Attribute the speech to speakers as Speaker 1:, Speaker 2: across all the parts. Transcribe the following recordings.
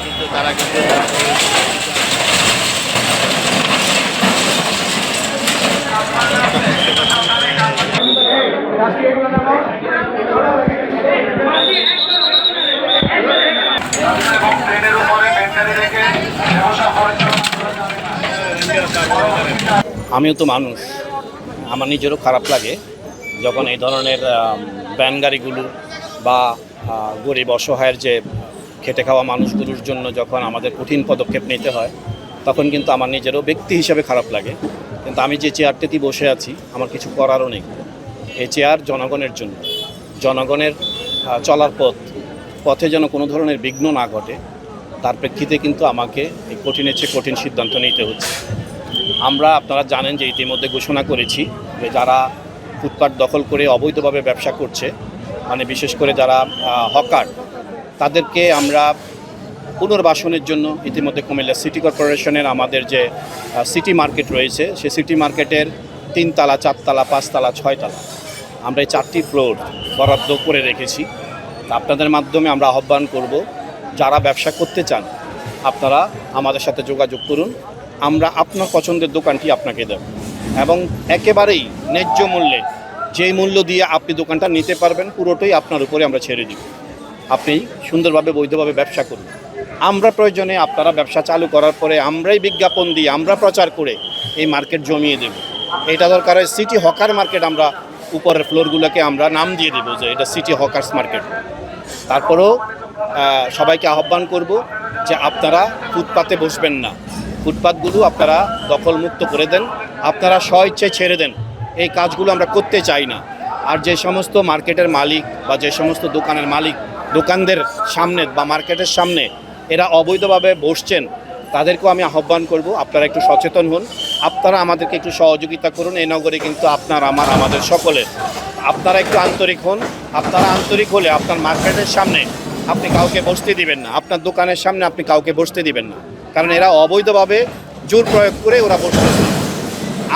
Speaker 1: কিন্তু তারা কিন্তু আমিও তো মানুষ, আমার নিজেরও খারাপ লাগে যখন এই ধরনের ভ্যান গাড়িগুলো বা গরিব অসহায়ের যে খেটে খাওয়া মানুষগুলোর জন্য যখন আমাদের কঠিন পদক্ষেপ নিতে হয়, তখন কিন্তু আমার নিজেরও ব্যক্তি হিসাবে খারাপ লাগে। কিন্তু আমি যে চেয়ারটিতে বসে আছি, আমার কিছু করারও নেই। এই চেয়ার জনগণের জন্য, জনগণের চলার পথে যেন কোনো ধরনের বিঘ্ন না ঘটে, তার প্রেক্ষিতে কিন্তু আমাকে এই কঠিনের চেয়ে কঠিন সিদ্ধান্ত নিতে হচ্ছে। আমরা, আপনারা জানেন যে ইতিমধ্যে ঘোষণা করেছি যে যারা ফুটপাত দখল করে অবৈধভাবে ব্যবসা করছে, মানে বিশেষ করে যারা হকার, তাদেরকে আমরা পুনর্বাসনের জন্য ইতিমধ্যে কুমিল্লা সিটি কর্পোরেশনের আমাদের যে সিটি মার্কেট রয়েছে, সেই সিটি মার্কেটের 3 তলা, 4 তলা, 5 তলা, 6 তলা আমরা এই 4টি ফ্লোর বরাদ্দ করে রেখেছি। আপনাদের মাধ্যমে আমরা আহ্বান করব, যারা ব্যবসা করতে চান আপনারা আমাদের সাথে যোগাযোগ করুন। আমরা আপনার পছন্দের দোকানটি আপনাকে দেব এবং একেবারেই ন্যায্য মূল্যে, যেই মূল্য দিয়ে আপনি দোকানটা নিতে পারবেন, পুরোটাই আপনার উপরে আমরা ছেড়ে দিব। আপনি সুন্দরভাবে বৈধভাবে ব্যবসা করুন। আমরা প্রয়োজনে আপনারা ব্যবসা চালু করার পরে আমরাই বিজ্ঞাপন দিয়ে, আমরা প্রচার করে এই মার্কেট জমিয়ে দেব। এটা দরকার হয় সিটি হকার মার্কেট, আমরা উপরের ফ্লোরগুলোকে আমরা নাম দিয়ে দেবো যে এটা সিটি হকার্স মার্কেট। তারপরেও সবাইকে আহ্বান করব যে আপনারা ফুটপাতে বসবেন না, ফুটপাতগুলো আপনারা দখলমুক্ত করে দেন, আপনারা স্বইচ্ছায় ছেড়ে দেন। এই কাজগুলো আমরা করতে চাই না। আর যে সমস্ত মার্কেটের মালিক বা যে সমস্ত দোকানের মালিক দোকানদের সামনে বা মার্কেটের সামনে এরা অবৈধভাবে বসছেন, তাদেরকেও আমি আহ্বান করব আপনারা একটু সচেতন হন, আপনারা আমাদেরকে একটু সহযোগিতা করুন। এই নগরে কিন্তু আপনার, আমাদের সকলের। আপনারা একটু আন্তরিক হন। আপনারা আন্তরিক হলে আপনার মার্কেটের সামনে আপনি কাউকে বসতে দিবেন না, আপনার দোকানের সামনে আপনি কাউকে বসতে দিবেন না, কারণ এরা অবৈধভাবে জোর প্রয়োগ করে ওরা বসতেছে।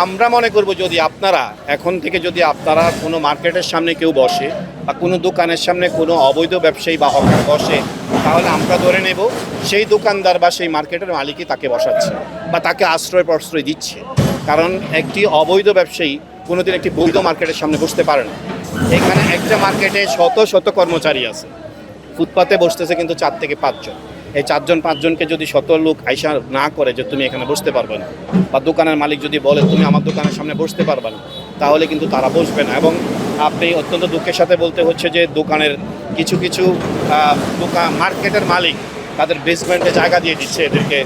Speaker 1: আমরা মনে করব যদি আপনারা এখন থেকে যদি আপনারা কোনো মার্কেটের সামনে কেউ বসে বা কোনো দোকানের সামনে কোনো অবৈধ ব্যবসায়ী বা হকার বসে, তাহলে আমরা ধরে নেব সেই দোকানদার বা সেই মার্কেটের মালিকই তাকে বসাচ্ছে বা তাকে আশ্রয় প্রশ্রয় দিচ্ছে। কারণ একটি অবৈধ ব্যবসায়ী কোনোদিন একটি বৈধ মার্কেটের সামনে বসতে পারে না। এখানে একটা মার্কেটে শত শত কর্মচারী আছে, ফুটপাতে বসতেছে কিন্তু 4 থেকে 5 জন। এই 4 জন 5 জনকে যদি শত লোক আইসা না করে যে তুমি এখানে বসতে পারবে না, বা দোকানের মালিক যদি বলে তুমি আমার দোকানের সামনে বসতে পারবে না, তাহলে কিন্তু তারা বসবে না। এবং আপনি অত্যন্ত দুঃখের সাথে বলতে হচ্ছে যে দোকানের কিছু কিছু মার্কেটের মালিক তাদের বেসমেন্টে জায়গা দিয়ে দিচ্ছে, এদেরকে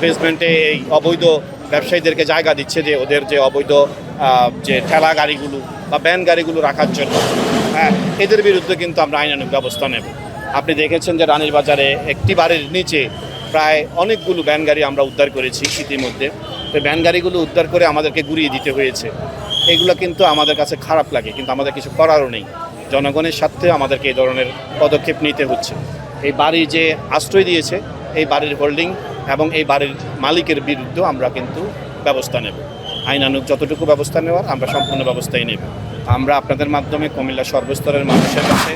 Speaker 1: বেসমেন্টে এই অবৈধ ব্যবসায়ীদেরকে জায়গা দিচ্ছে যে ওদের যে অবৈধ যে ঠেলা গাড়িগুলো বা ভ্যান গাড়িগুলো রাখার জন্য। এদের বিরুদ্ধে কিন্তু আমরা আইনানুগ ব্যবস্থা নেব। আপনি দেখেছেন যে রানীর বাজারে একটি বাড়ির নিচে প্রায় অনেকগুলো ভ্যান গাড়ি আমরা উদ্ধার করেছি ইতিমধ্যে। তো ভ্যান গাড়িগুলো উদ্ধার করে আমাদেরকে ঘুরিয়ে দিতে হয়েছে। এগুলো কিন্তু আমাদের কাছে খারাপ লাগে, কিন্তু আমাদের কিছু করারও নেই। জনগণের স্বার্থে আমাদেরকে এই ধরনের পদক্ষেপ নিতে হচ্ছে। এই বাড়ি যে আশ্রয় দিয়েছে, এই বাড়ির হোল্ডিং এবং এই বাড়ির মালিকের বিরুদ্ধেও আমরা কিন্তু ব্যবস্থা নেব। আইনানুগ যতটুকু ব্যবস্থা নেওয়ার আমরা সম্পূর্ণ ব্যবস্থাই নেব। আমরা আপনাদের মাধ্যমে কুমিল্লা সর্বস্তরের মানুষের কাছে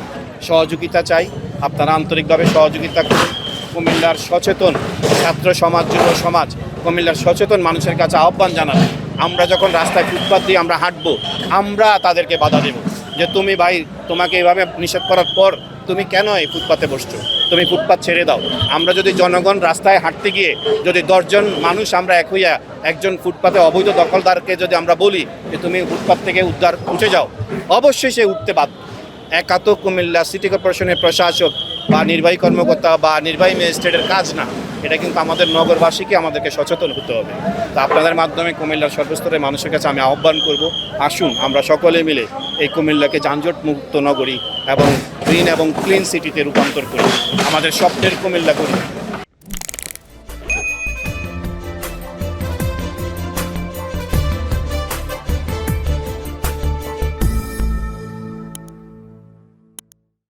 Speaker 1: সহযোগিতা চাই। আপনারা আন্তরিকভাবে সহযোগিতা করুন। কুমিল্লার সচেতন ছাত্র সমাজ, যুব সমাজ, কুমিল্লার সচেতন মানুষের কাছে আহ্বান জানান, আমরা যখন রাস্তায় ফুটপাত দিয়ে আমরা হাঁটবো, আমরা তাদেরকে বাধা দেব যে তুমি ভাই, তোমাকে এইভাবে নিষেধ করার পর তুমি কেন এই ফুটপাতে বসছো, তুমি ফুটপাত ছেড়ে দাও। আমরা যদি জনগণ রাস্তায় হাঁটতে গিয়ে যদি 10 জন মানুষ আমরা এক হইয়া একজন ফুটপাতে অবৈধ দখলদারকে যদি আমরা বলি যে তুমি ফুটপাত থেকে উঠে যাও, অবশ্যই সে উঠতে বাধ্য। একা তো কুমিল্লা সিটি কর্পোরেশনের প্রশাসক বা নির্বাহী কর্মকর্তা বা নির্বাহী ম্যাজিস্ট্রেটের কাজ না, এটা কিন্তু আমাদের নগরবাসীকে আমাদেরকে সচেতন হতে হবে। তা আপনাদের মাধ্যমে কুমিল্লার সর্বস্তরের মানুষের কাছে আমি আহ্বান করব, আসুন আমরা সকলে মিলে এই কুমিল্লাকে যানজট মুক্ত নগরী এবং গ্রিন এবং ক্লিন সিটিতে রূপান্তর করি, আমাদের স্বপ্নের কুমিল্লা করি।